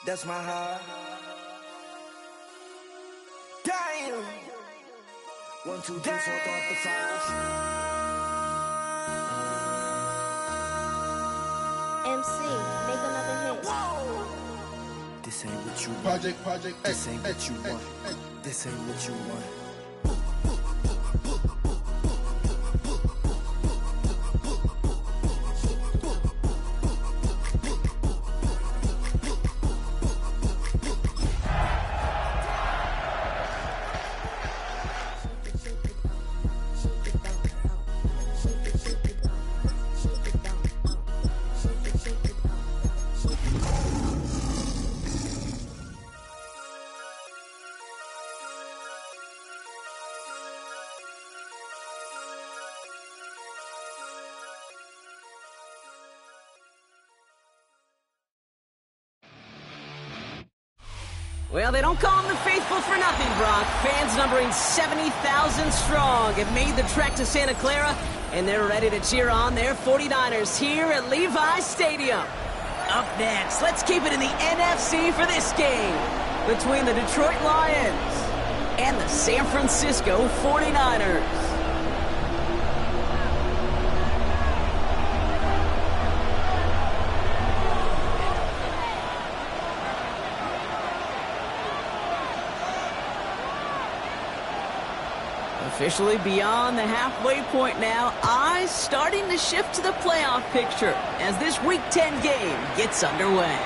That's my heart. Damn. 1, 2, 3, 4, 5. MC, make another hit. Whoa. This ain't what you want. Project. This ain't what you want. This ain't what you want. Well, they don't call them the faithful for nothing, Brock. Fans numbering 70,000 strong have made the trek to Santa Clara, and they're ready to cheer on their 49ers here at Levi's Stadium. Up next, let's keep it in the NFC for this game between the Detroit Lions and the San Francisco 49ers. Officially beyond the halfway point now, eyes starting to shift to the playoff picture as this Week 10 game gets underway.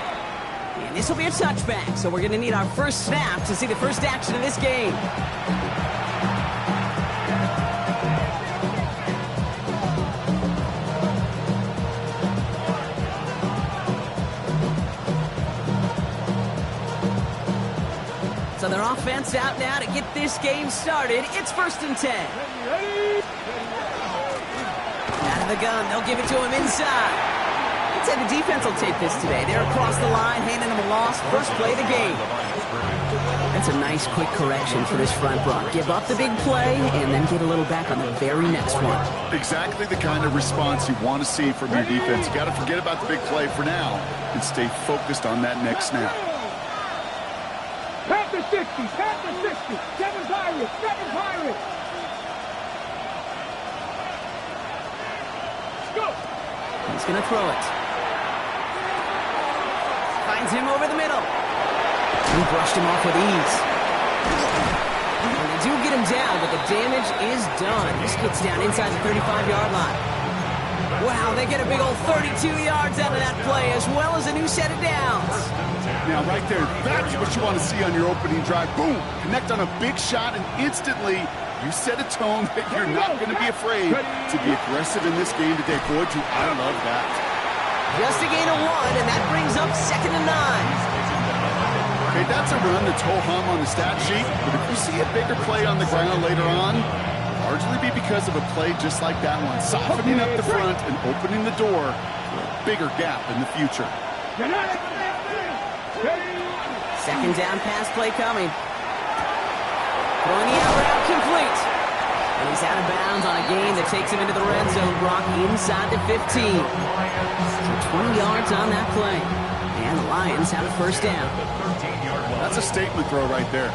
And this will be a touchback, so we're going to need our first snap to see the first action of this game. So their offense out now to get this game started. It's 1st and 10. Out of the gun, they'll give it to him inside. I'd say the defense will take this today. They're across the line, handing them a loss. First play of the game. That's a nice quick correction for this front, Brock. Give up the big play and then get a little back on the very next one. Exactly the kind of response you want to see from your defense. You got to forget about the big play for now and stay focused on that next snap. Panther 60, Panther 60, 7 Pirates, 7 Pirates. Let's go. He's going to throw it. Finds him over the middle. He brushed him off with ease. And they do get him down, but the damage is done. This gets down inside the 35-yard line. Wow, they get a big old 32 yards out of that play, as well as a new set of downs. Now, right there, that's what you want to see on your opening drive. Boom! Connect on a big shot, and instantly you set a tone that you're not going to be afraid to be aggressive in this game today. Boy, do I love that. Just a gain of 1, and that brings up 2nd and 9. Okay, that's a run that's ho-hum on the stat sheet, but if you see a bigger play on the ground later on, largely be because of a play just like that one, softening up the front and opening the door for a bigger gap in the future. 2nd down pass play coming. Throwing the out route complete. And he's out of bounds on a gain that takes him into the red zone. Brock inside the 15. So 20 yards on that play. And the Lions have a first down. That's a statement throw right there.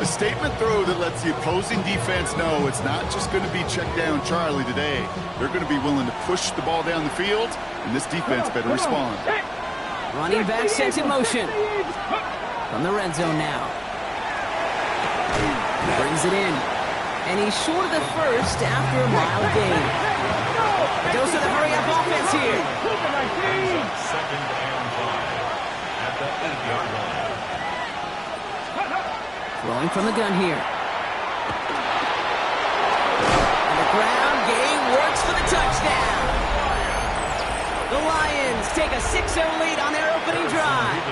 A statement throw that lets the opposing defense know it's not just going to be check down Charlie today. They're going to be willing to push the ball down the field, and this defense better respond. Running back sent in motion. From the red zone now. He brings it in. And he's short of the first after a mile gain. Goes to the hurry-up offense here. 2nd and 5 at the 8-yard line. Throwing from the gun here. And the ground game works for the touchdown. The Lions take a 6-0 lead on their opening drive.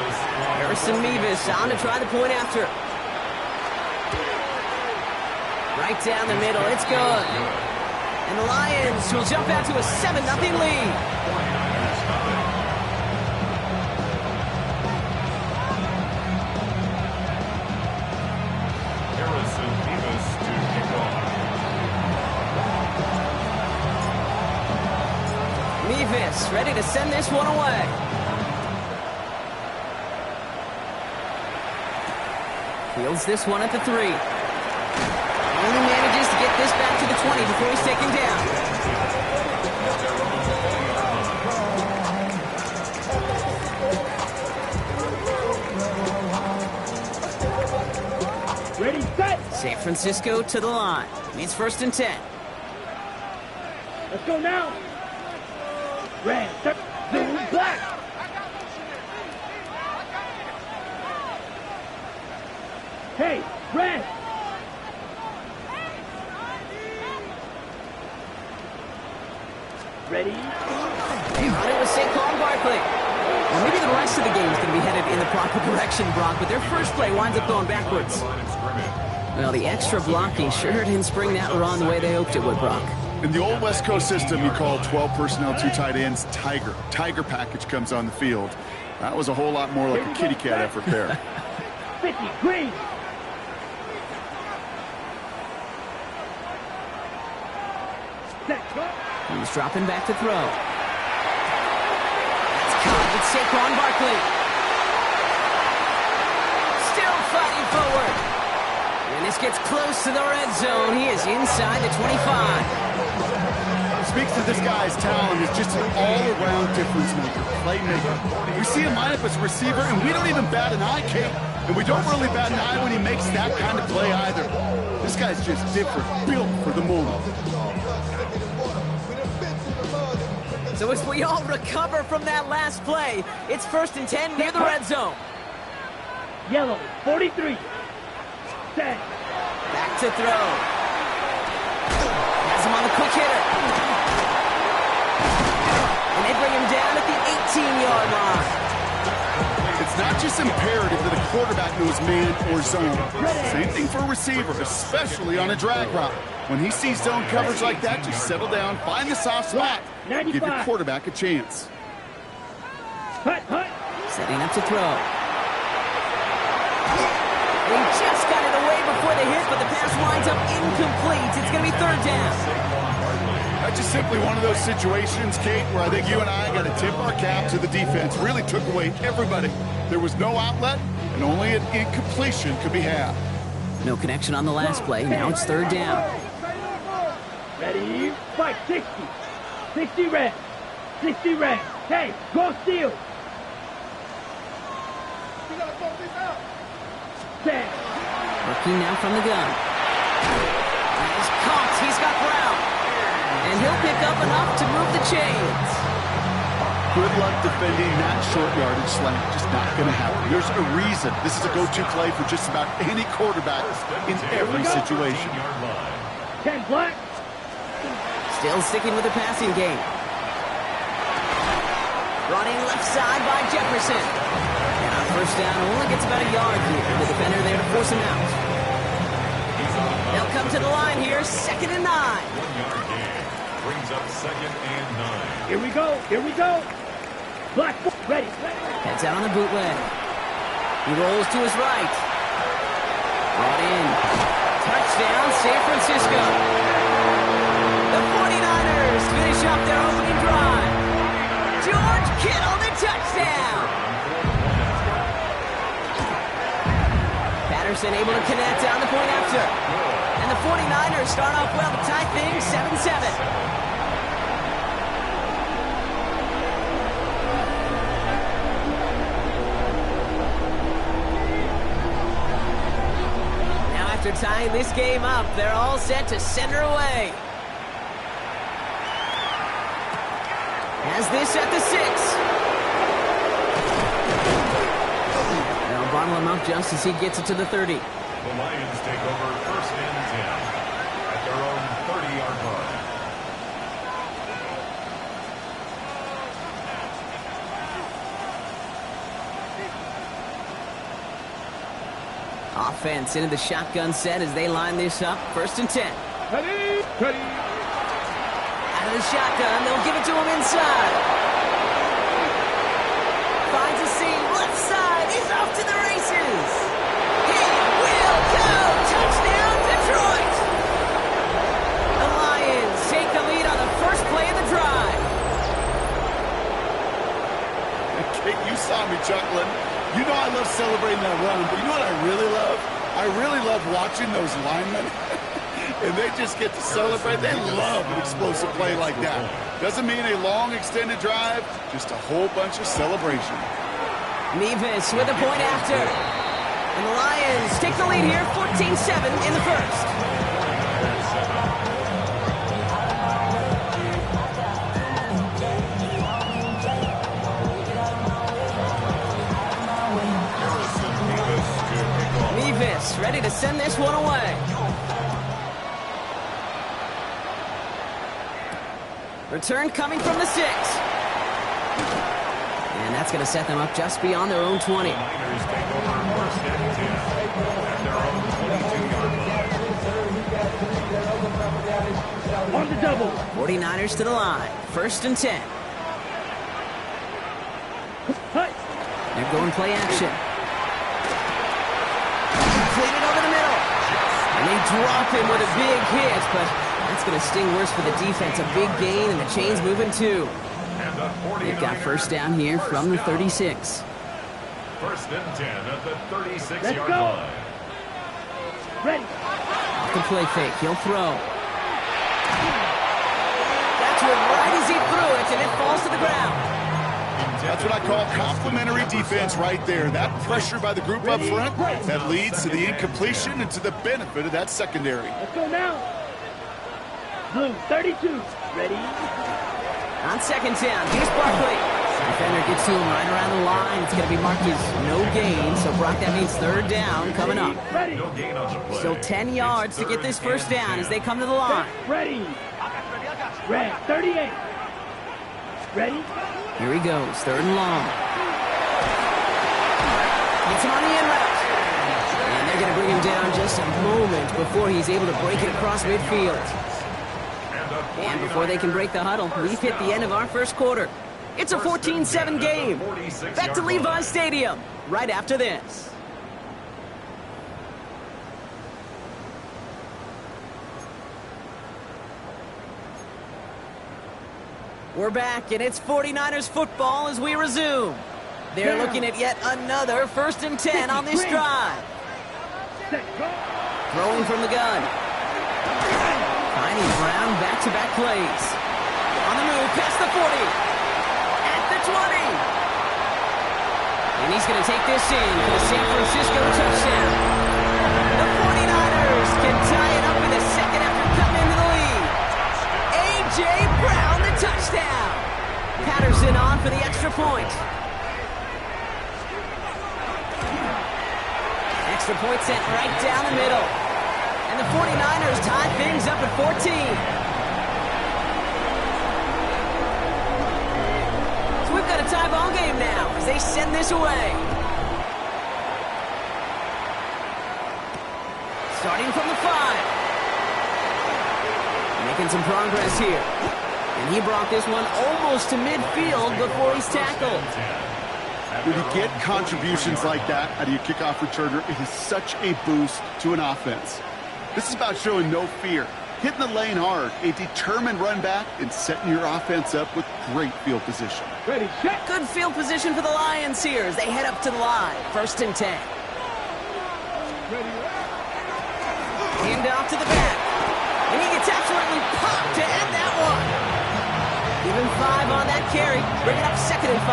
Harrison Mevis on to try the point after. Right down the middle, it's good. And the Lions will jump out to a 7-0 lead. Harrison Mevis to kick off. Mevis ready to send this one away. Fields this one at the 3. Only manages to get this back to the 20 before he's taken down. Ready, set. San Francisco to the line. It's 1st and 10. Let's go now. Red, set, zoom, black. Hey, red. Ready? They run it with Saquon Barkley. Well, maybe the rest of the game is going to be headed in the proper direction, Brock, but their first play winds up going backwards. Well, the extra blocking sure didn't spring that run the way they hoped it would, Brock. In the old West Coast system, you call 12 personnel, 2 tight ends, Tiger. Tiger package comes on the field. That was a whole lot more like a kitty cat effort there. 50, green. Set, go. He's dropping back to throw. That's caught with Saquon Barkley. Still fighting forward. When this gets close to the red zone, he is inside the 25. Speaks to this guy's talent. He's just an all-around difference maker, playmaker. We see him line up as a receiver, and we don't even bat an eye, Kate. And we don't really bat an eye when he makes that kind of play either. This guy's just different, built for the moment. So as we all recover from that last play, it's 1st and 10 near the red zone. Yellow, 43. Set. Back to throw. Has him on the quick hitter. And they bring him down at the 18-yard line. It's not just imperative that a quarterback knows man or zone. Same thing for a receiver, especially on a drag route. When he sees zone coverage like that, just settle down, find the soft spot, give your quarterback a chance. Hut, hut. Setting up to throw. He just got it away before the hit, but the pass winds up incomplete. It's going to be 3rd down. That's just simply one of those situations, Kate, where I think you and I got to tip our cap to the defense. Really took away everybody. There was no outlet, and only an incompletion could be had. No connection on the last play. Now it's 3rd down. Ready, fight, 60. 60 red. 60 red. Hey, go steal. Set. Working now from the gun. He's caught. He's got Brown. And he'll pick up enough to move the chains. Good luck defending that short yardage slant. Just not going to happen. There's a reason. This is a go-to play for just about any quarterback in every situation. 10 black. Still sticking with the passing game. Running left side by Jefferson. And on 1st down, only gets about a yard here. The defender there to force him out. They'll come to the line here, 2nd and 9. 1-yard gain. Brings up 2nd and 9. Here we go. Here we go. Black, ready. Heads out on the bootleg. He rolls to his right. Brought in. Touchdown, San Francisco. The 49ers finish up their opening drive. George Kittle, the touchdown. Patterson able to connect down the point after. And the 49ers start off well to tie things 7-7. After tying this game up, they're all set to center away. Has this at the 6. They'll bottle him up just as he gets it to the 30. The Lions take over 1st and 10 at their own 30-yard line. Offense into the shotgun set as they line this up. 1st and 10. Ready, ready. Out of the shotgun, they'll give it to him inside. Finds a seam, left side, he's off to the races. He will go! Touchdown, Detroit! The Lions take the lead on the first play of the drive. Kate, you saw me chuckling. You know I love celebrating that run, but you know what I really love? I really love watching those linemen. And they just get to celebrate. They love an explosive play like that. Doesn't mean a long extended drive, just a whole bunch of celebration. Nevis with a point after. And the Lions take the lead here, 14-7 in the first. Nevis ready to send this one away. Return coming from the 6. And that's going to set them up just beyond their own 20. The Niners take over first and 10 at their own 22-yard line. On the double. 49ers to the line. First and 10. They're going play action. Completed over the middle. And they drop him with a big hit, but that's going to sting worse for the defense. A big gain, and the chain's moving too. They've got first down here from the 36. First and 10 at the 36-yard Let's go. line. Ready. The play fake. He'll throw. That's it right as he threw it, and it falls to the ground. That's what I call complimentary defense right there. That pressure by the group up front, that leads to the incompletion and to the benefit of that secondary. Let's go now. Blue, 32. Ready. On second down, here's Barkley. Defender gets to him right around the line. It's going to be marked as no gain, so Brock, that means third down coming up. Ready. No gain on the play. Still 10 yards to get this first down as they come to the line. Ready. Red, 38. Ready. Here he goes, third and long. Gets him on the in route. And they're going to bring him down just a moment before he's able to break it across midfield. And before they can break the huddle, we've hit the end of our first quarter. It's a 14-7 game. Back to Levi Stadium right after this. We're back, and it's 49ers football as we resume. They're looking at yet another first and 10 on this drive. Throwing from the gun. Finding Brown back-to-back plays. On the move, past the 40. At the 20. And he's going to take this in for the San Francisco touchdown. The 49ers can tie it up in a second after coming into the lead. A.J. Brown, the touchdown. Patterson on for the extra point. Extra point sent right down the middle. And the 49ers tie things up at 14. So we've got a tie ball game now as they send this away. Starting from the 5. Making some progress here. And he brought this one almost to midfield before he's tackled. When you get contributions like that out of your kickoff returner, it is such a boost to an offense. This is about showing no fear, hitting the lane hard, a determined run back, and setting your offense up with great field position. Ready, set. Good field position for the Lions here as they head up to the line. First and 10. Hand off to the back. And he gets absolutely popped to end that one. Even 5 on that carry. Bring it up second and 5.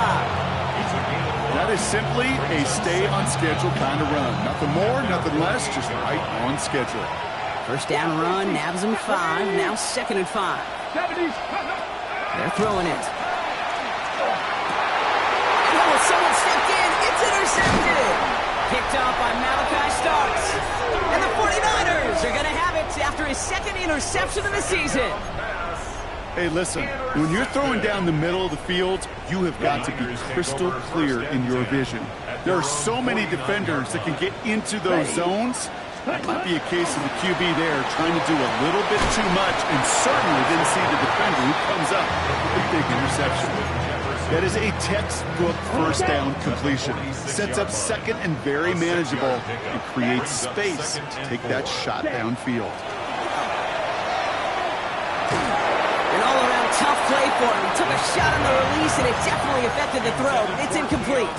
That is simply a stay-on-schedule kind of run. Nothing more, nothing less, just right on schedule. First down run, nabs him 5, now second and 5. 70s. They're throwing it. Oh, someone stepped in. It's intercepted. Picked off by Malachi Starks. And the 49ers are going to have it after his second interception of the season. Hey, listen, when you're throwing down the middle of the field, you have got to be crystal clear in your vision. There are so many defenders that can get into those zones. That might be a case of the QB there trying to do a little bit too much and certainly didn't see the defender who comes up with a big interception. That is a textbook first down completion. Sets up second and very manageable and creates space to take that shot downfield. An all-around tough play for him. He took a shot on the release, and it definitely affected the throw. It's incomplete.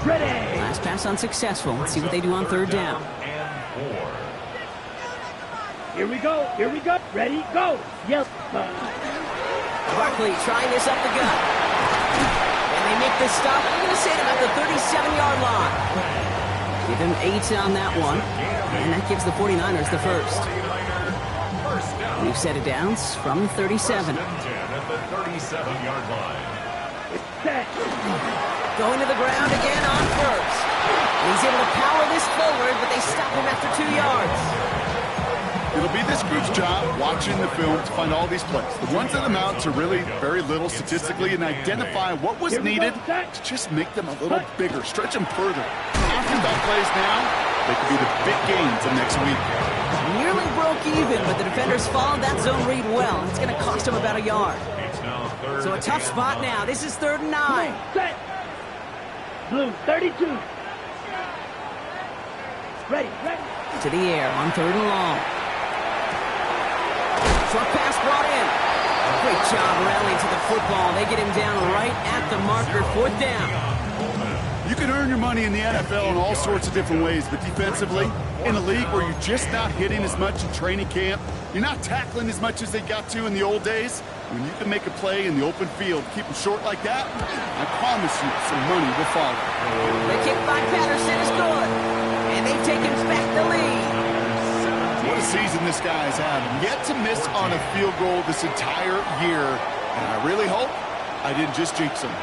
Ready. Last pass unsuccessful. Let's see what they do on third down. And 4. Here we go. Here we go. Ready, go. Yep. Barkley trying this up the gut. And they make this stop. I'm going to say at about the 37-yard line. Give him 8 on that one. And that gives the 49ers the first. We've set it down from 37. 10 at the 37-yard line. Set. Going to the ground again on first. He's able to power this forward, but they stop him after 2 yards. It'll be this group's job watching the film to find all these plays. The ones that amount to really very little statistically and identify what was needed to just make them a little bigger, stretch them further. After that plays now, they could be the big gains of next week. Nearly broke even, but the defenders followed that zone read well. It's going to cost them about a yard. So a tough spot now. This is 3rd and 9. Set. Blue, 32. Ready, ready. To the air on 3rd and long. Short pass brought in. Great job rallying to the football. They get him down right at the marker. 4th down. You can earn your money in the NFL in all sorts of different ways, but defensively, in a league where you're just not hitting as much in training camp, you're not tackling as much as they got to in the old days, when you can make a play in the open field, keep them short like that, I promise you some money will follow. The kick by Patterson is good, and they've taken back the lead. What a season this guy has had. Yet to miss on a field goal this entire year, and I really hope I didn't just jinx him.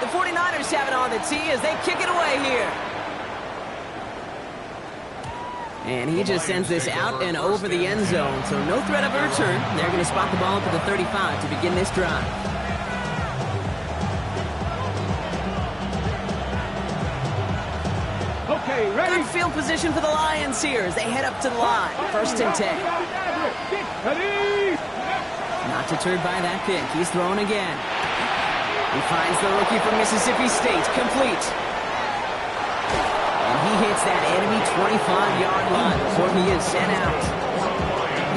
The 49ers have it on the tee as they kick it away here. And he just sends this out and over the end zone, so no threat of a return. They're going to spot the ball up at the 35 to begin this drive. Okay, ready. Good field position for the Lions here as they head up to the line. 1st and 10. Ready. Not deterred by that pick. He's throwing again. He finds the rookie from Mississippi State. Complete. And he hits that enemy 25-yard line before he is sent out.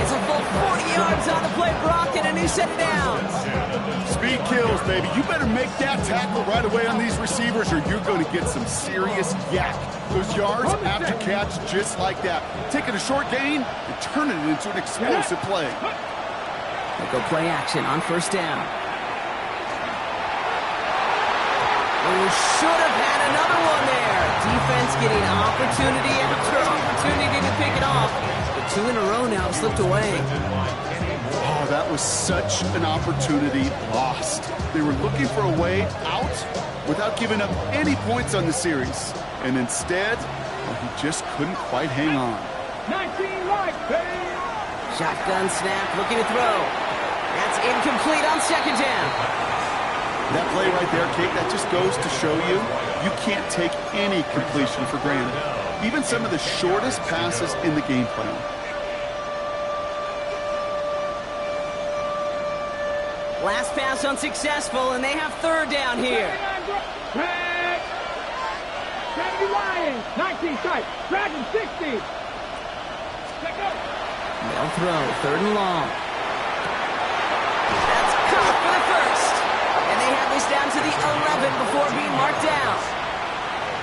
It's a full 40 yards on the play, Brock, and a new set of downs. Speed kills, baby. You better make that tackle right away on these receivers or you're going to get some serious yak. Those yards after catch just like that. Taking a short gain and turning it into an explosive play. They go play action on 1st down. Oh, should have had another one there. Defense getting opportunity after opportunity to pick it off. But 2 in a row now have slipped away. Oh, that was such an opportunity lost. They were looking for a way out without giving up any points on the series. And instead, well, he just couldn't quite hang on. 19 right, baby. Shotgun snap, looking to throw. That's incomplete on 2nd down. That play right there, Kate, that just goes to show you, you can't take any completion for granted. Even some of the shortest passes in the game plan. Last pass unsuccessful, and they have 3rd down here. 70 Lions, 19 strike, Dragon 60. They'll throw, 3rd and long. That's caught for the first. And they have this down to the 11 before being marked down.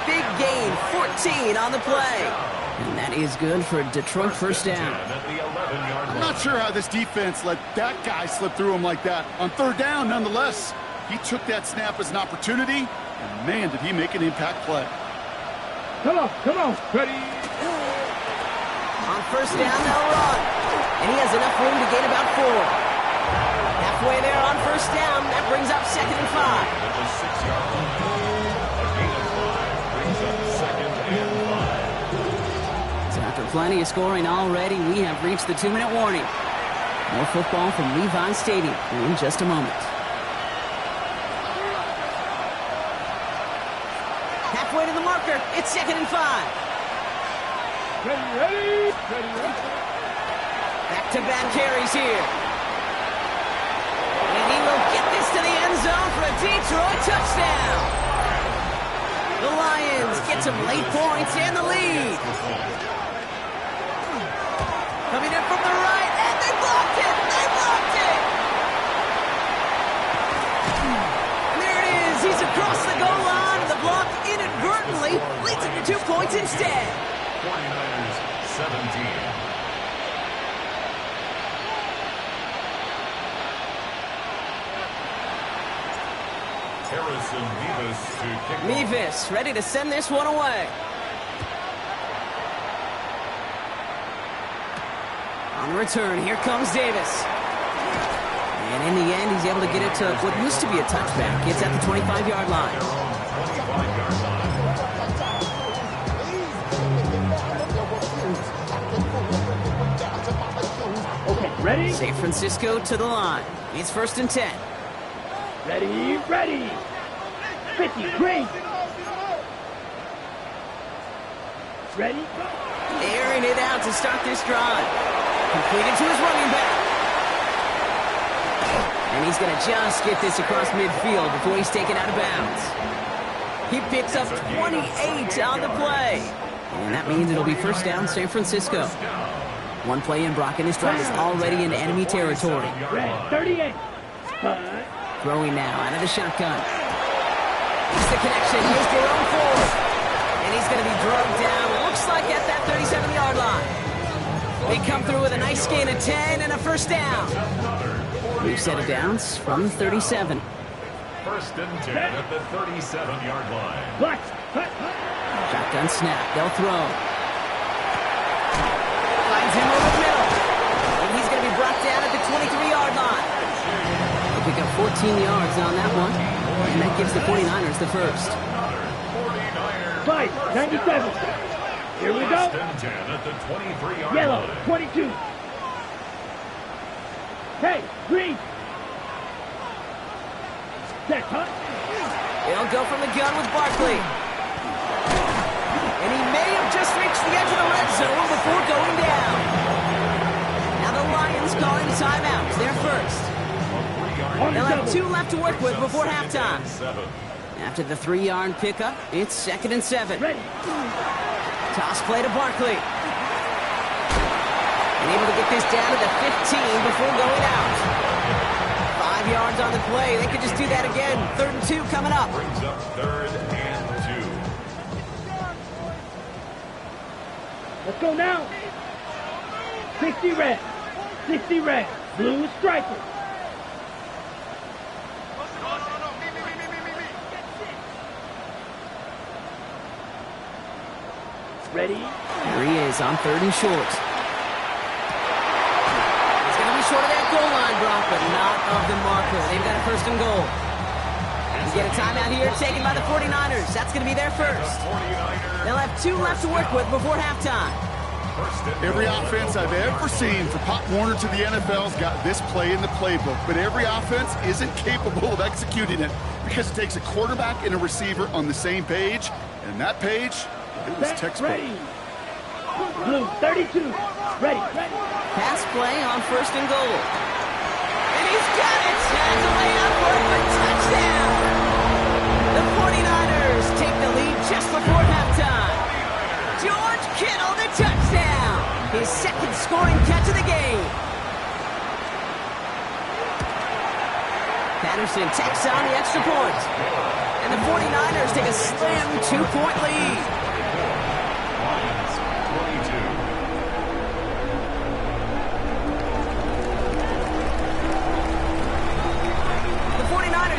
Big gain, 14 on the play. And that is good for Detroit 1st down. I'm not sure how this defense let that guy slip through him like that. On 3rd down, nonetheless, he took that snap as an opportunity, and man, did he make an impact play. Come on, ready. On 1st down, they'll run. And he has enough room to gain about 4. Halfway there on 1st down, that brings up 2nd and 5. So after plenty of scoring already, we have reached the 2-minute warning. More football from Levi Stadium in just a moment. Halfway to the marker, it's 2nd and 5. Ready. Back-to-back carries here. And he will get this to the end zone for a Detroit touchdown. The Lions get some late points and the lead. Coming in from the right, and they blocked it! And there it is, he's across the goal line. The block inadvertently leads it to instead. 49ers 17. Harrison Mevis to kick off. Mevis ready to send this one away. On the return, here comes Davis. And in the end, he's able to get it to what used to be a touchback. It's at the 25-yard line. 25-yard line. Okay, ready? San Francisco to the line. It's 1st and 10. Ready, ready. 50, green. Ready, go. Airing it out to start this drive. Completed to his running back. And he's going to just get this across midfield before he's taken out of bounds. He picks up 28 on the play. And that means it'll be 1st down San Francisco. One play in, Brock, and this drive is already in enemy territory. Red, 38. Throwing now out of the shotgun. Here's the connection. Here's Jerome Ford. And he's going to be drugged down. Looks like at that 37-yard line. They come through with a nice gain of 10 and a 1st down. New set of downs from the 37. 1st and 10 at the 37-yard line. Black, cut. Shotgun snap. They'll throw. Finds him over the middle. And he's going to be brought down at the 23-yard line. They pick up 14 yards on that one. And that gives the 49ers the 1st. 5, 97. Here we go. 1st and 10 at the 23-yard Yellow, line. 22. Hey, green. Set, huh? They'll go from the gun with Barkley. And he may have just reached the edge of the red zone before going down. Now the Lions calling timeouts. They're 1st. They'll have 2 left to work with before halftime. After the 3-yard pickup, it's 2nd and 7. Ready. Toss play to Barkley. And able to get this down to the 15 before going out. 5 yards on the play. They could just do that again. 3rd and 2 coming up. Brings up 3rd and 2. Let's go now. 60 red. 60 red. Blue striker. Ready? Here he is on 3rd and short. He's going to be short of that goal line, Brock, but not of the marker. They've got a 1st and goal. You get a timeout here taken by the 49ers. That's going to be their 1st. They'll have 2 left to work with before halftime. Every offense I've ever seen from Pop Warner to the NFL's got this play in the playbook, but every offense isn't capable of executing it because it takes a quarterback and a receiver on the same page, and that page, it was textbook. Ready. Blue, 32. Ready. Pass play on 1st and goal. And he's got it. Has a layup for a touchdown. The 49ers take the lead just before halftime. George Kittle, the touchdown. His 2nd scoring catch of the game. Patterson takes on the extra point. And the 49ers take a slim 2-point lead.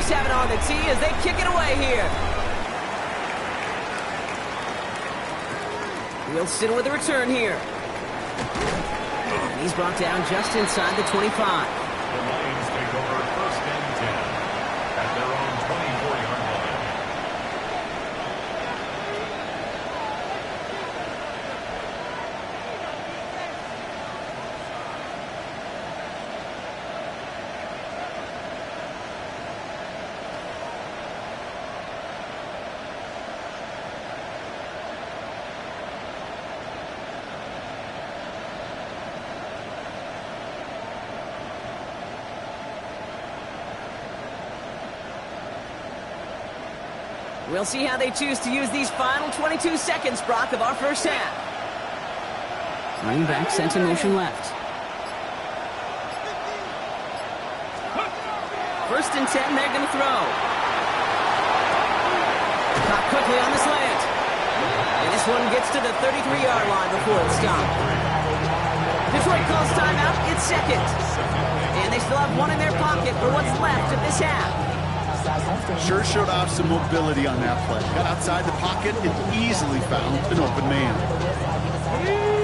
Have it on the tee as they kick it away here. Wilson with a return here. And he's brought down just inside the 25. The Lions take over 1st and 10 at their own 24-yard line. We'll see how they choose to use these final 22 seconds, Brock, of our 1st half. Running back sent in motion left. 1st and 10, they're going to throw. Caught quickly on the slant. And this one gets to the 33-yard line before it's stopped. Detroit calls timeout. It's second. And they still have one in their pocket for what's left of this half. Sure showed off some mobility on that play. Got outside the pocket and easily found an open man.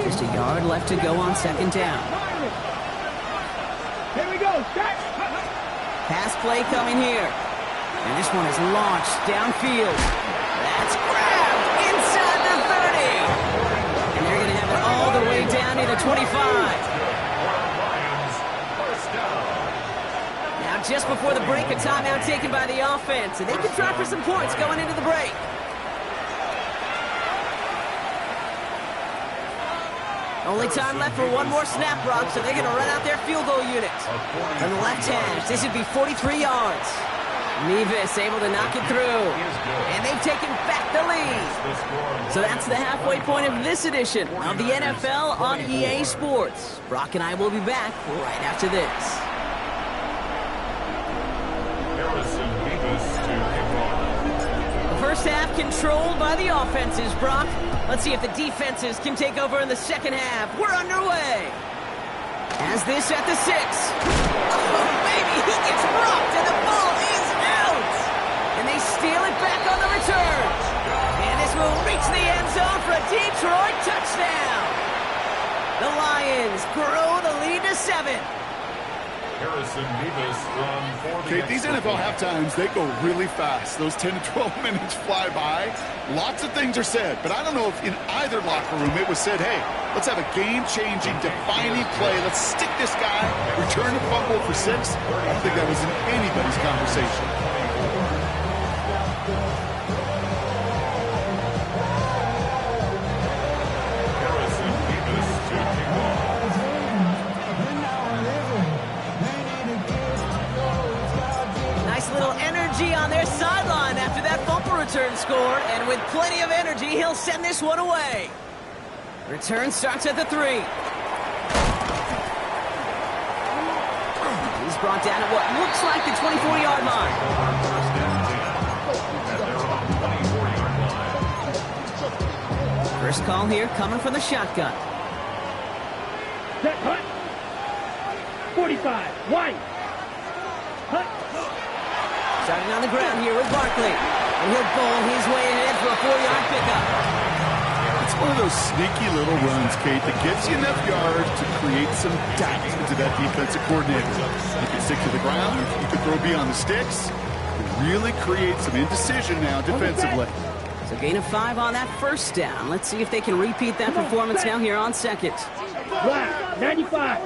Just a yard left to go on second down. Here we go. Start. Pass play coming here. And this one is launched downfield. That's grabbed inside the 30. And they're going to have it all the way down to the 25. Now just before the break, a timeout taken by the offense. And they can try for some points going into the break. Only time left for one more snap, Rob, so they're going to run out their field goal unit. From the left hash, this would be 43 yards. Nevis able to knock it through. And they've taken back the lead. So that's the halfway point of this edition of the NFL on EA Sports. Brock and I will be back right after this. Harrison Nevis to kick off. The first half controlled by the offenses, Brock. Let's see if the defenses can take over in the second half. We're underway. As this at the 6. Oh, baby, he gets blocked, and the ball is out. And they steal it back on the return. And this will reach the end zone for a Detroit touchdown. The Lions grow the lead to 7. Harrison Nevis run for the Okay, these NFL halftimes, they go really fast. Those 10 to 12 minutes fly by. Lots of things are said, but I don't know if in either locker room it was said, hey, let's have a game-changing, defining play. Let's stick this guy, return the fumble for 6. I don't think that was in anybody's conversation. Harrison Nevis to kick off. Nice little energy on their sideline after that bumper return score. And with plenty of energy, he'll send this one away. Return starts at the 3. He's brought down at what looks like the 24-yard line. First and 10 at their own 24-yard line. First call here coming from the shotgun. Set. Hunt. 45. White. Hunt. Starting on the ground here with Barkley. And he'll bowl his way ahead for a 4-yard pickup. It's one of those sneaky little runs, Kate, that gets you enough yards to create some doubt into that defensive coordinator. You can stick to the ground, you can throw beyond the sticks, and really create some indecision now defensively. So gain of 5 on that first down. Let's see if they can repeat that performance now here on second. Black. 95.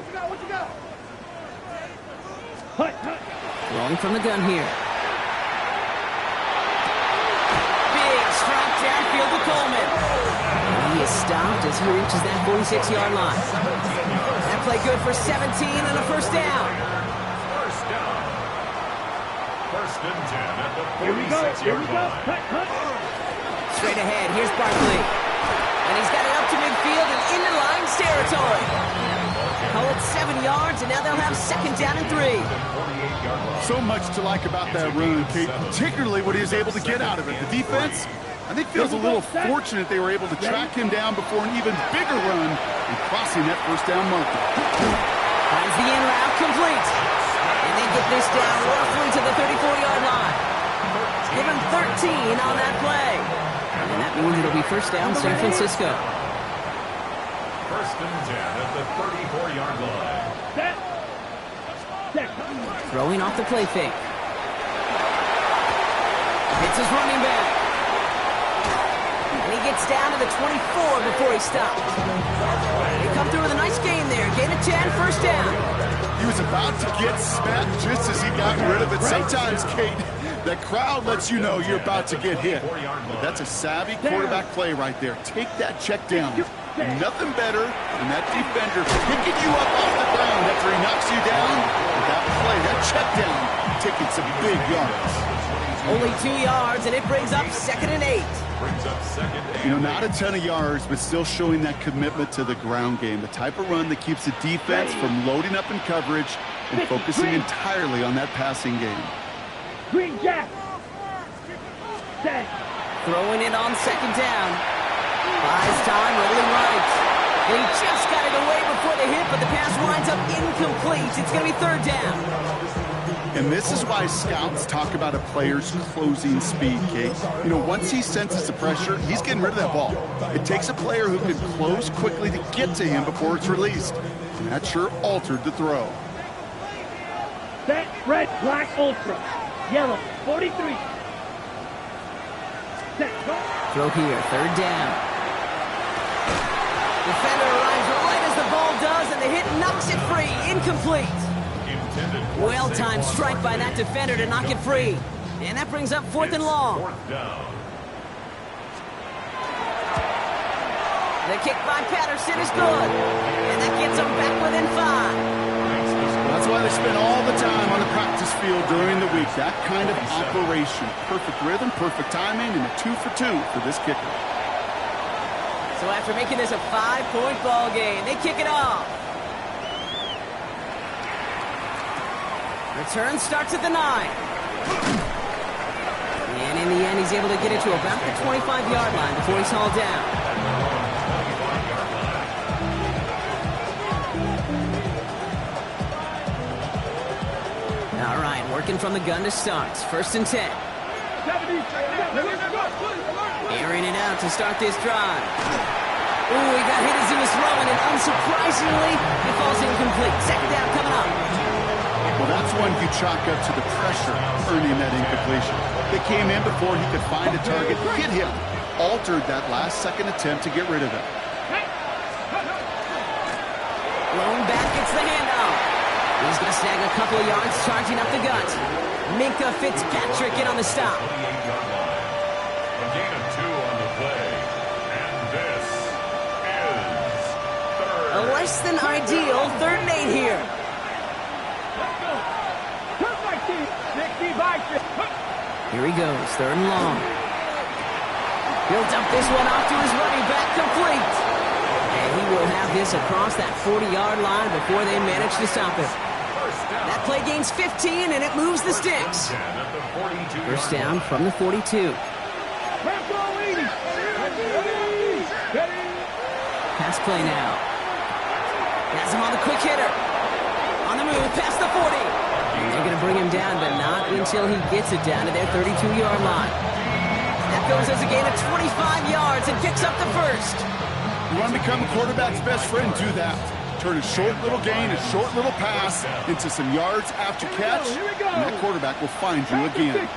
Hunt. Rolling from the gun here. Big strike downfield to Coleman. And he is stopped as he reaches that 46-yard line. That play good for 17 and a first down. First down. First and 10 at the Here we go. 46-yard line. Hunt. Straight ahead, here's Barkley. And he's got it up to midfield and into Lions territory. Call it 7 yards, and now they'll have second down and 3. So much to like about that run, Kate, particularly what he was able to get out of it. The defense, I think, feels a little fortunate they were able to track him down before an even bigger run and crossing that first down marker. Finds the in route complete. And they get this down roughly to the 34-yard line. Give him 13 on that play. And that means it'll be first down San Francisco. First and 10 at the 34-yard line. Set. Throwing off the play fake. Hits his running back. And he gets down to the 24 before he stops. They come through with a nice gain there. Gain of 10, first down. He was about to get smacked just as he got rid of it. Sometimes, Kate, that crowd lets you know you're about to get hit. But that's a savvy quarterback play right there. Take that check down. Nothing better than that defender picking you up off the ground after he knocks you down. With that play, that check down, taking some big yards. Only 2 yards, and it brings up second and 8. Brings up second and You know, not a ton of yards, but still showing that commitment to the ground game. The type of run that keeps the defense from loading up in coverage and focusing entirely on that passing game. Green Jack. Set. Throwing it on second down. Buys time, rolling right. They just got it away before the hit, but the pass winds up incomplete. It's going to be third down. And this is why scouts talk about a player's closing speed, Kate. You know, once he senses the pressure, he's getting rid of that ball. It takes a player who can close quickly to get to him before it's released. And that sure altered the throw. Set, red, black, ultra. Yellow, 43. Set, go. Throw here, third down. Defender arrives right as the ball does, and the hit knocks it free. Incomplete. Well-timed strike by that defender to knock it free. And that brings up fourth and long. The kick by Patterson is good. And that gets them back within 5. That's why they spend all the time on the practice field during the week. That kind of operation. Perfect rhythm, perfect timing, and a 2 for 2 for this kicker. So after making this a 5-point ball game, they kick it off. Return starts at the 9. And in the end, he's able to get it to about the 25-yard line before he's hauled down. All right, working from the gun to start. First and 10. Airing it out to start this drive. Ooh, he got hit as he was throwing, and unsurprisingly, it falls incomplete. Second down coming up. Well, that's one you chalk up to the pressure earning that incompletion. They came in before he could find a target, hit him, altered that last-second attempt to get rid of it. Lone back gets the handoff. He's going to snag a couple of yards, charging up the gut. Minkah Fitzpatrick in on the stop. A gain of 2 on the play. And this is third. A less than ideal third and 8 here. Here he goes, third and long. He'll dump this one off to his running back, complete. And he will have this across that 40-yard line before they manage to stop him. That play gains 15, and it moves the sticks. First down from the 42. Pass play now. Has him on the quick hitter. On the move, past the 40. And they're going to bring him down, but not until he gets it down to their 32-yard line. That goes as a gain of 25 yards and picks up the first. You want to become a quarterback's best friend? Do that. Turn a short little gain, a short little pass into some yards after catch, and that quarterback will find you again.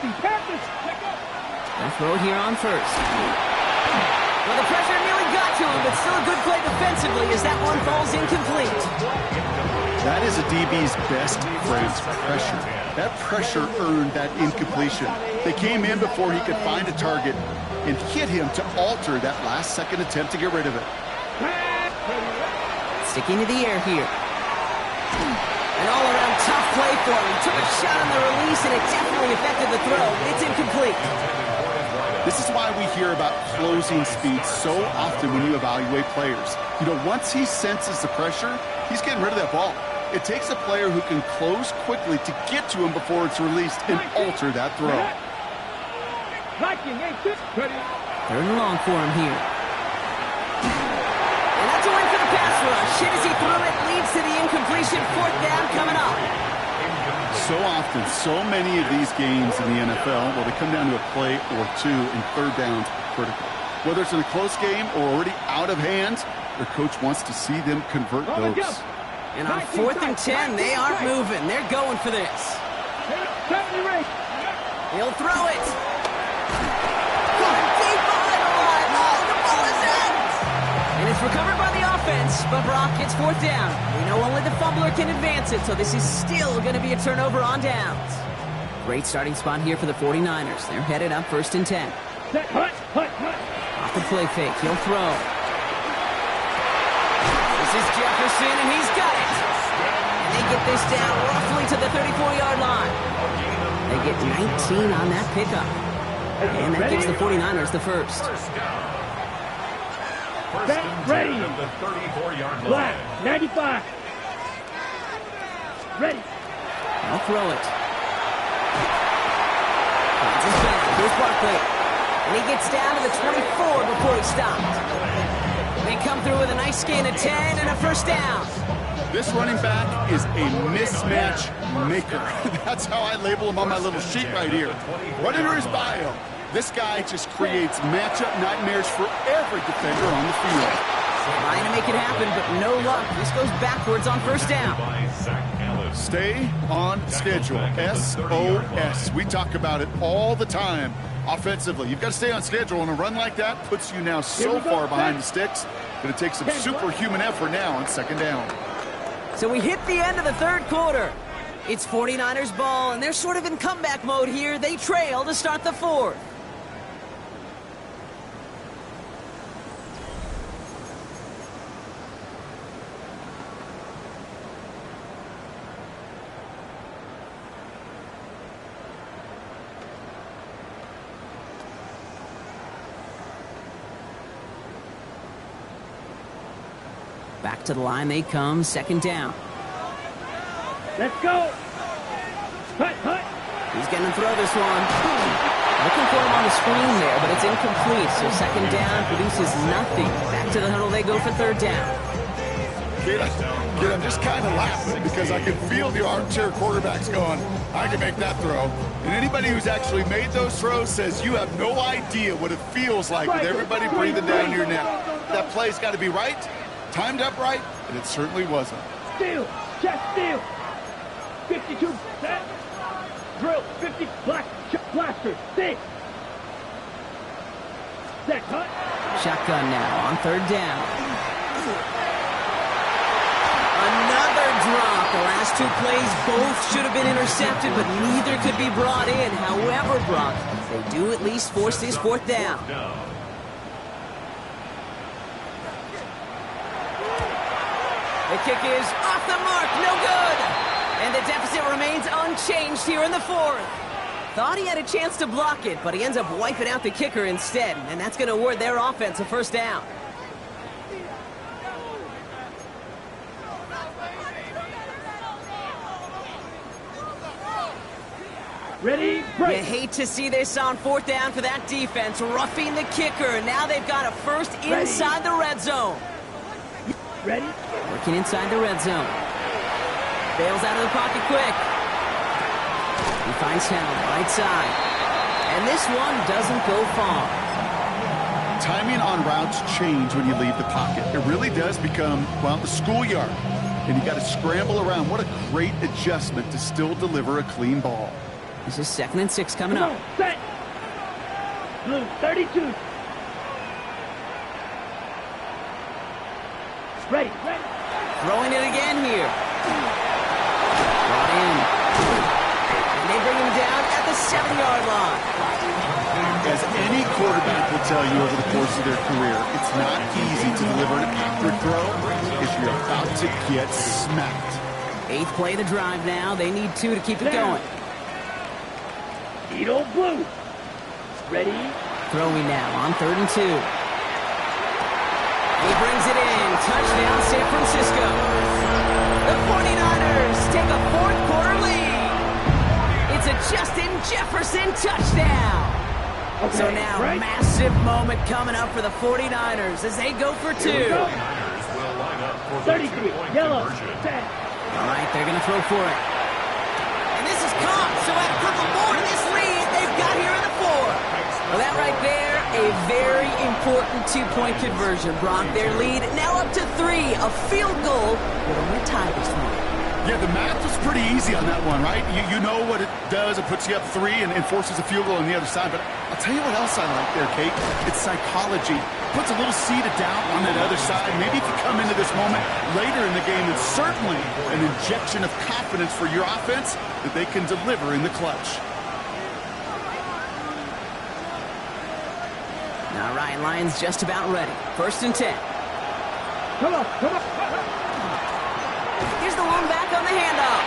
They'll throw it here on first. Well, the pressure nearly got to him, but still a good play defensively as that one falls incomplete. That is a DB's best phrase, pressure. That pressure earned that incompletion. They came in before he could find a target and hit him to alter that last-second attempt to get rid of it. Sticking to the air here. An all-around tough play for him. Took a shot on the release, and it definitely affected the throw. It's incomplete. This is why we hear about closing speed so often when you evaluate players. You know, once he senses the pressure, he's getting rid of that ball. It takes a player who can close quickly to get to him before it's released and alter that throw. Third and long for him here. And that's a win for the pass rush. Hit as he threw it, leads to the incompletion. Fourth down coming up. So often, so many of these games in the NFL, well, they come down to a play or two, and third downs critical. Whether it's in a close game or already out of hand, their coach wants to see them convert those. And on fourth and 10, they aren't moving. They're going for this. He'll throw it. Going deep behind the line. Oh, the ball is in. And it's recovered by the offense, but Brock gets fourth down. We know only the fumbler can advance it, so this is still going to be a turnover on downs. Great starting spot here for the 49ers. They're headed up first and 10. Off the play fake, he'll throw. This is Jefferson, and he's got it. And they get this down roughly to the 34-yard line. They get 19 on that pickup. And that gives the 49ers the first. Ready. The 34-yard line. Black, 95. Ready. I'll throw it. Here's Barkley. And he gets down to the 24 before he stopped. They come through with a nice gain of 10 and a first down. This running back is a mismatch maker. That's how I label him on my little sheet right here. Right under his bio, this guy just creates matchup nightmares for every defender on the field. Trying to make it happen, but no luck. This goes backwards on first down. Stay on schedule. SOS. We talk about it all the time offensively. You've got to stay on schedule, and a run like that puts you now so far behind the sticks. Going to take some superhuman effort now on second down. So we hit the end of the third quarter. It's 49ers ball, and they're sort of in comeback mode here. They trail to start the fourth. Back to the line they come, second down. Let's go. Hut, hut. He's going to throw this one. Looking for him on the screen there, but it's incomplete. So second down produces nothing. Back to the huddle they go for third down. Kid, I'm just kind of laughing because I can feel the armchair quarterbacks going, I can make that throw. And anybody who's actually made those throws says you have no idea what it feels like with everybody breathing down your neck. That play's got to be right, timed up right, and it certainly wasn't. Steal. Chest steal. 52. Set. Drill. 50. Black. Blaster. 6. Set. Hut. Shotgun now on third down. Another drop. The last two plays both should have been intercepted, but neither could be brought in. However, Brock, they do at least force this fourth down. The kick is off the mark, no good. And the deficit remains unchanged here in the fourth. Thought he had a chance to block it, but he ends up wiping out the kicker instead, and that's going to award their offense a first down. Ready, break. You hate to see this on fourth down for that defense, roughing the kicker. Now they've got a first inside the red zone. Ready? Working inside the red zone. Bails out of the pocket quick. He finds Hell, right side. And this one doesn't go far. Timing on routes change when you leave the pocket. It really does become, well, the schoolyard. And you got to scramble around. What a great adjustment to still deliver a clean ball. This is 2nd and 6 coming Come up. on, set. Blue, 32. Ready, ready. Throwing it again here. Brought in. And they bring him down at the 7-yard line. As any quarterback will tell you over the course of their career, it's not easy to deliver an accurate throw if you're about to get smacked. 8th play of the drive now. They need 2 to keep it going. Edo Blue. Ready? Throwing now on 3rd and 2. He brings it in. Touchdown, San Francisco. The 49ers take a fourth-quarter lead. It's a Justin Jefferson touchdown. Okay, So now, right. massive moment coming up for the 49ers as they go for 2. 33, yellow, set. All right, they're going to throw for it. And this is caught, so at a couple more to this lead they've got here in the 4. Well, that right there, a very important 2-point conversion. Brock, their lead now up to 3. A field goal would only tie this one. Yeah, the math was pretty easy on that one, right? You know what it does. It puts you up 3 and forces a field goal on the other side. But I'll tell you what else I like there, Kate. It's psychology. Puts a little seed of doubt on that other side. Maybe if you come into this moment later in the game, it's certainly an injection of confidence for your offense that they can deliver in the clutch. All right, Lions just about ready. 1st and 10. Come on, come on. Here's the one back on the handoff.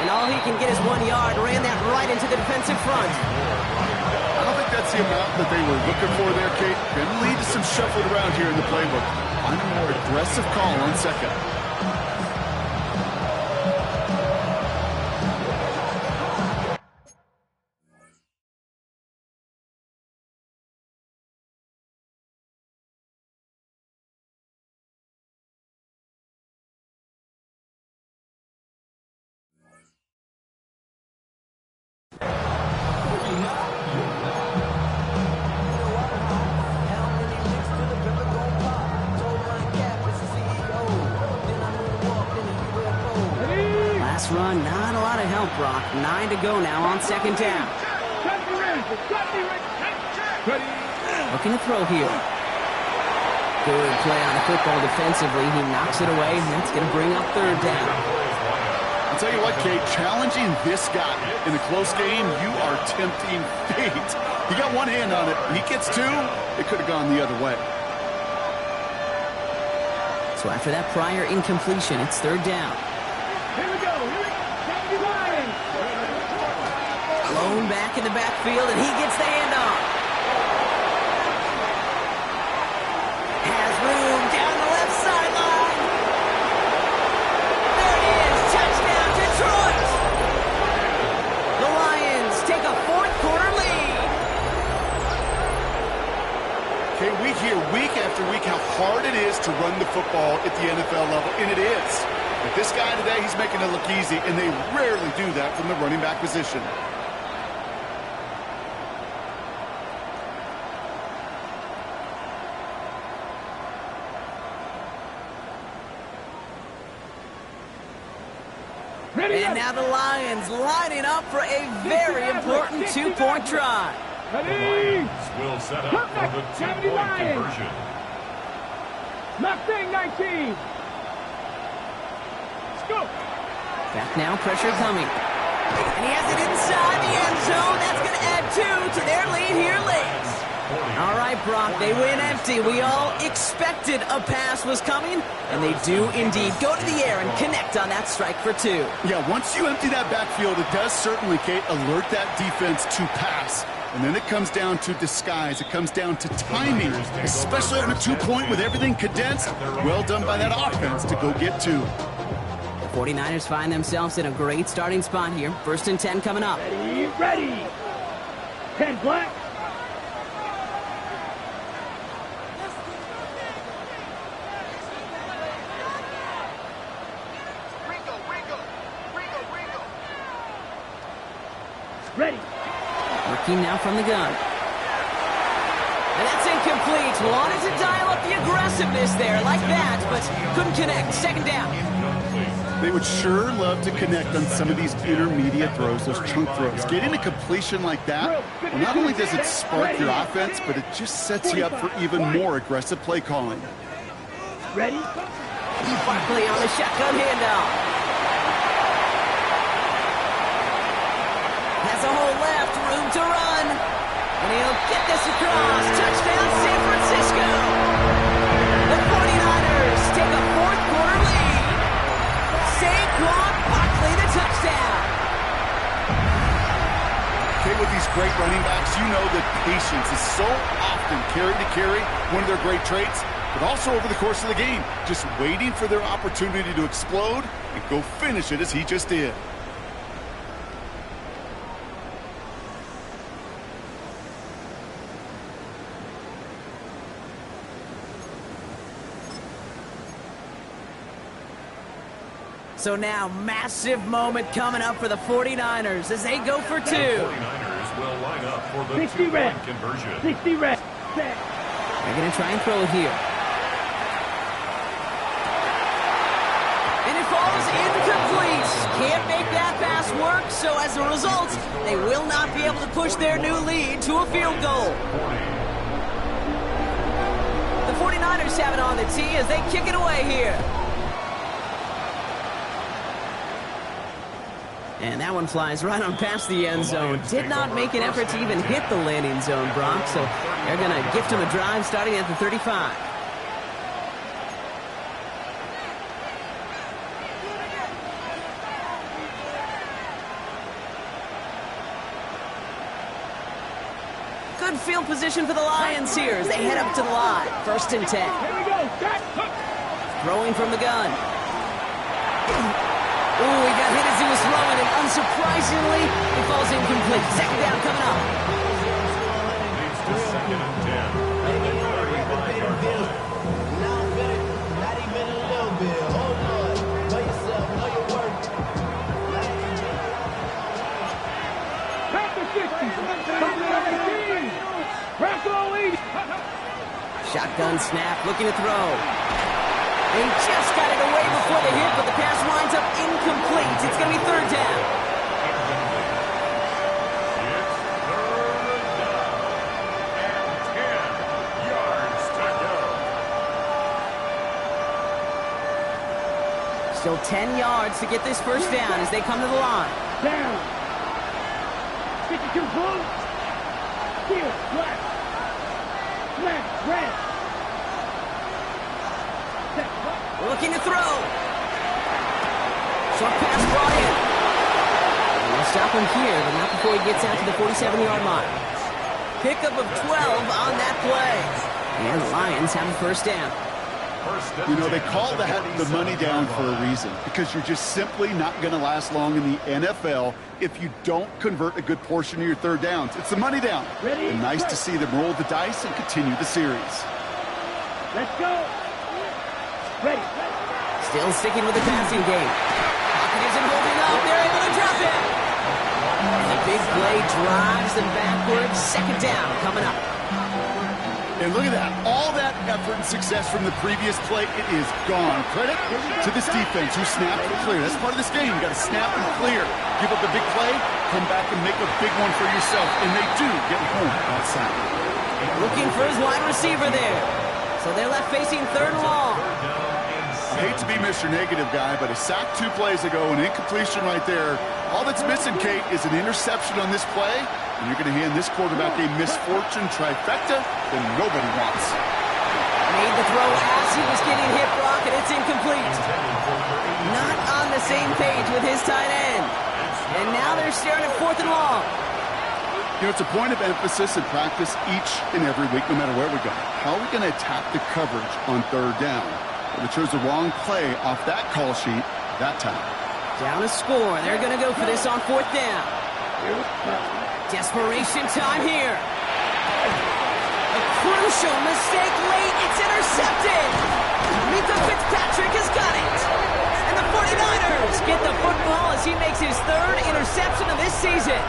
And all he can get is 1 yard. Ran that right into the defensive front. I don't think that's the amount that they were looking for there, Kate. Going to lead to some shuffling around here in the playbook. Find a more aggressive call on second. Brock. 9 to go now on second down. Looking to throw here. Good play on the football defensively. He knocks it away, and that's going to bring up third down. I'll tell you what, Kate, challenging this guy in a close game, you are tempting fate. He got one hand on it. He gets two, it could have gone the other way. So after that prior incompletion, it's third down. Here we go. Lions. Blown back in the backfield, and he gets the handoff. Has room down the left sideline. There it is. Touchdown, Detroit. The Lions take a fourth-quarter lead. Okay, we hear week after week how hard it is to run the football at the NFL level, and it is. But this guy today, he's making it look easy, and they rarely do that from the running back position. And now the Lions lining up for a very important two-point try. The Lions will set up for the two-point conversion. Mustang 19. Let's go. Back now, pressure coming. And he has it inside the end zone. That's going to add 2 to their lead here late. All right, Brock, they win empty. We all expected a pass was coming, and they do indeed go to the air and connect on that strike for 2. Yeah, once you empty that backfield, it does certainly, Kate, alert that defense to pass. And then it comes down to disguise. It comes down to timing, especially on a 2-point with everything condensed. Well done by that offense to go get 2. The 49ers find themselves in a great starting spot here. 1st and 10 coming up. Ready. 10 black. Ready. Working now from the gun. And that's incomplete. Wanted to dial up the aggressiveness there like that, but couldn't connect. Second down. They would sure love to connect on some of these intermediate throws, those chunk throws. Getting a completion like that, well, not only does it spark your offense, but it just sets you up for even more aggressive play calling. Ready. Barkley on the shotgun handoff. Has a hole left, room to run. And he'll get this across. Touchdown, San Francisco. The 49ers take a fourth-quarter lead. Saquon Barkley, the touchdown. Okay, with these great running backs, you know that patience is so often carry to carry, one of their great traits, but also over the course of the game, just waiting for their opportunity to explode and go finish it as he just did. So now, massive moment coming up for the 49ers as they go for 2. The 49ers will line up for the 60 red. two-point conversion. 60 red. Set. They're going to try and throw it here. And it falls incomplete. Can't make that pass work, so as a result, they will not be able to push their new lead to a field goal. The 49ers have it on the tee as they kick it away here. And that one flies right on past the end zone. Did not make an effort to even hit the landing zone, Brock, so they're going to gift him a drive starting at the 35. Good field position for the Lions here as they head up to the line. 1st and 10. Here we go. Set. Throwing from the gun. Ooh, he got hit as he was throwing, and unsurprisingly, it falls incomplete. Second down coming up. Leads to 2nd and 10 at the 35-yard line. Not even a little bit. Hold on. Know yourself. Know your work. Pack the 60. 18. Bronco lead. Shotgun snap, looking to throw. He just got it away before the hit, but the pass winds up incomplete. It's going to be 3rd down. Still 10 yards to get this first down as they come to the line. Down. 52 blue. Steel, black. Black, red. Set, what? Looking to throw. Short pass brought in. And we'll stop him here, but not before he gets out to the 47-yard line. Pickup of 12 on that play. And the Lions have a first down. You know, they call that the money down for a reason, because you're just simply not going to last long in the NFL if you don't convert a good portion of your third downs. It's the money down. Ready? And nice to see them roll the dice and continue the series. Let's go. Ready. Still sticking with the passing game. Pocket isn't holding up. They're able to drop it. And the big play drives them backwards. Second down coming up. And look at that. All that effort and success from the previous play, it is gone. Credit to this defense who snapped and clear. That's part of this game. You got to snap and clear. Give up the big play, come back and make a big one for yourself. And they do get home outside. Looking for his wide receiver there. So they're left facing third and long. I hate to be Mr. Negative guy, but a sack 2 plays ago, an incompletion right there. All that's missing, Kate, is an interception on this play, and you're going to hand this quarterback a misfortune trifecta that nobody wants. Made the throw as he was getting hit, Brock, and it's incomplete. Not on the same page with his tight end. And now they're staring at fourth and long. You know, it's a point of emphasis in practice each and every week, no matter where we go. How are we going to attack the coverage on third down? Well, they chose the wrong play off that call sheet that time. Down a score. They're going to go for this on fourth down. Desperation time here. A crucial mistake late. It's intercepted. Mika Fitzpatrick has got it. And the 49ers get the football as he makes his third interception of this season.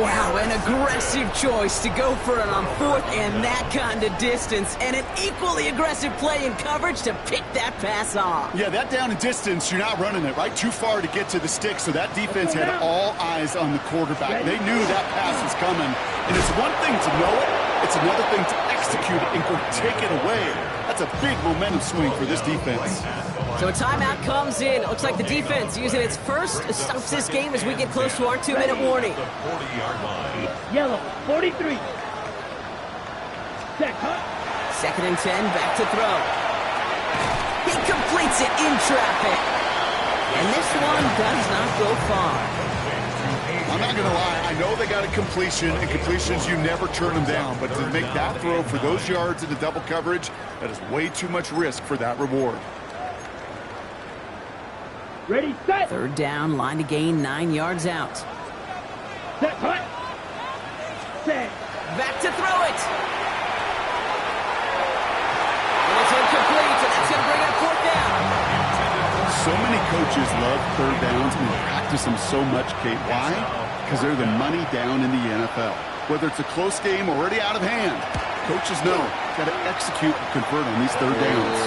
Wow, an aggressive choice to go for it on fourth and that kind of distance. And an equally aggressive play in coverage to pick that pass off. Yeah, that down and distance, you're not running it, right? Too far to get to the stick, so that defense had all eyes on the quarterback. They knew that pass was coming. And it's one thing to know it, it's another thing to execute it and go take it away. That's a big momentum swing for this defense. So a timeout comes in. It looks like the defense using its first stops this game as we get close to our 2-minute warning. Yellow, 43. Set, cut. Second and 10, back to throw. He completes it in traffic. And this one does not go far. I'm not going to lie. I know they got a completion, and completions, you never turn them down. But to make that throw for those yards into double coverage, that is way too much risk for that reward. Ready, set. Third down, line to gain 9 yards out. Set, cut. Set. Back to throw it. And it's incomplete, and that's going to bring up fourth down. So many coaches love third downs and practice them so much, Kate. Why? Because they're the money down in the NFL. Whether it's a close game or already out of hand, coaches know got to execute and convert on these third downs.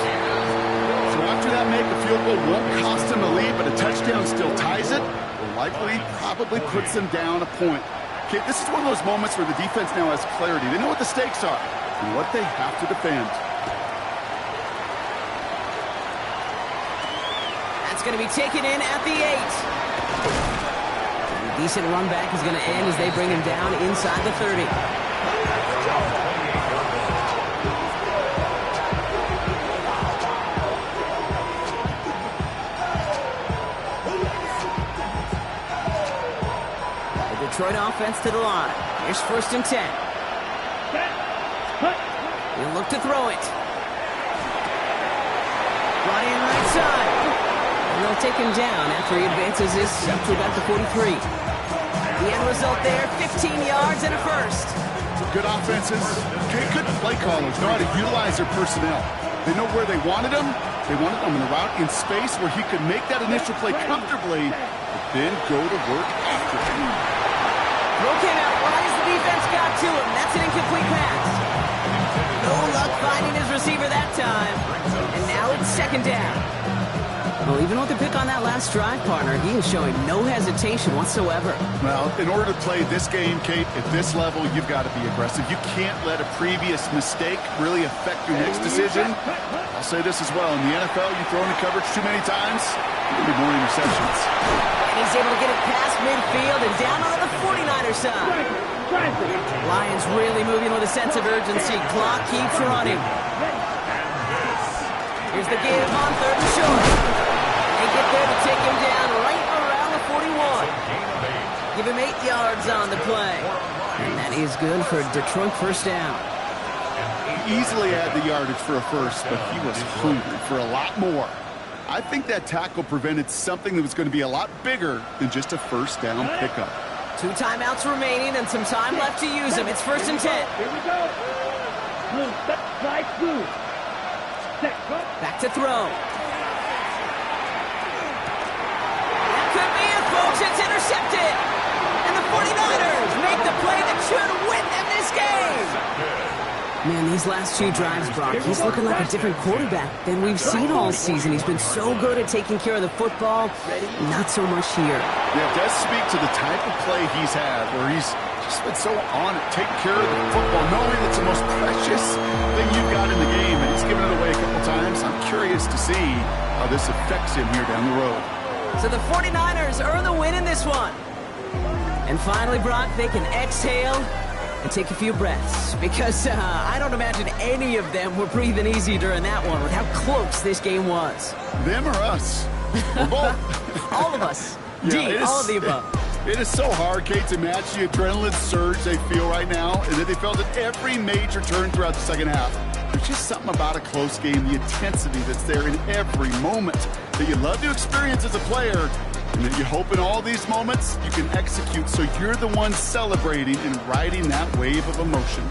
So after that make, a field goal won't cost them a lead, but a touchdown still ties it, or likely probably puts them down a point. Kate, this is one of those moments where the defense now has clarity. They know what the stakes are and what they have to defend. That's going to be taken in at the 8. A decent run back is going to end as they bring him down inside the 30. The Detroit offense to the line. Here's first and 10. Set. Cut. He'll look to throw it. Brought in right side. And they'll take him down after he advances this up to about the 43. The end result there, 15 yards and a first. Good offenses. Good play callers know how to utilize their personnel. They know where they wanted him. They wanted him in a route in space where he could make that initial play comfortably, but then go to work after him. Throw came out right as the defense got to him. That's an incomplete pass. No luck finding his receiver that time. And now it's second down. Well, even with the pick on that last drive, partner, he is showing no hesitation whatsoever. Well, in order to play this game, Kate, at this level, you've got to be aggressive. You can't let a previous mistake really affect your next decision. I'll say this as well. In the NFL, you throw into coverage too many times, you'll be more interceptions. And he's able to get it past midfield and down onto the 49er side. Lions really moving with a sense of urgency. Clock keeps running. Here's the give on 3rd and short. They get there to take him down right around the 41. Give him 8 yards on the play. And that is good for a Detroit first down. Easily had the yardage for a first, but he was hungry for a lot more. I think that tackle prevented something that was going to be a lot bigger than just a first down pickup. 2 timeouts remaining and some time left to use them. It's 1st and 10. Here we go. Blue, side blue. Back to throw. That could be it, folks. It's intercepted. And the 49ers make the play that should win them this game. Man, these last 2 drives, Brock, he's looking like a different quarterback than we've seen all season. He's been so good at taking care of the football, not so much here. Yeah, it does speak to the type of play he's had, where he's just been so on it, taking care of the football, knowing it's the most precious thing you've got in the game, and he's given it away a couple times. I'm curious to see how this affects him here down the road. So the 49ers earn the win in this one. And finally, Brock, they can exhale and take a few breaths, because I don't imagine any of them were breathing easy during that one with how close this game was. Them or us? We're both. All of us. Yeah, all of the above. It is so hard, Kate, to match the adrenaline surge they feel right now, and that they felt at every major turn throughout the second half. There's just something about a close game, the intensity that's there in every moment that you love to experience as a player, and that you hope in all these moments you can execute so you're the one celebrating and riding that wave of emotion.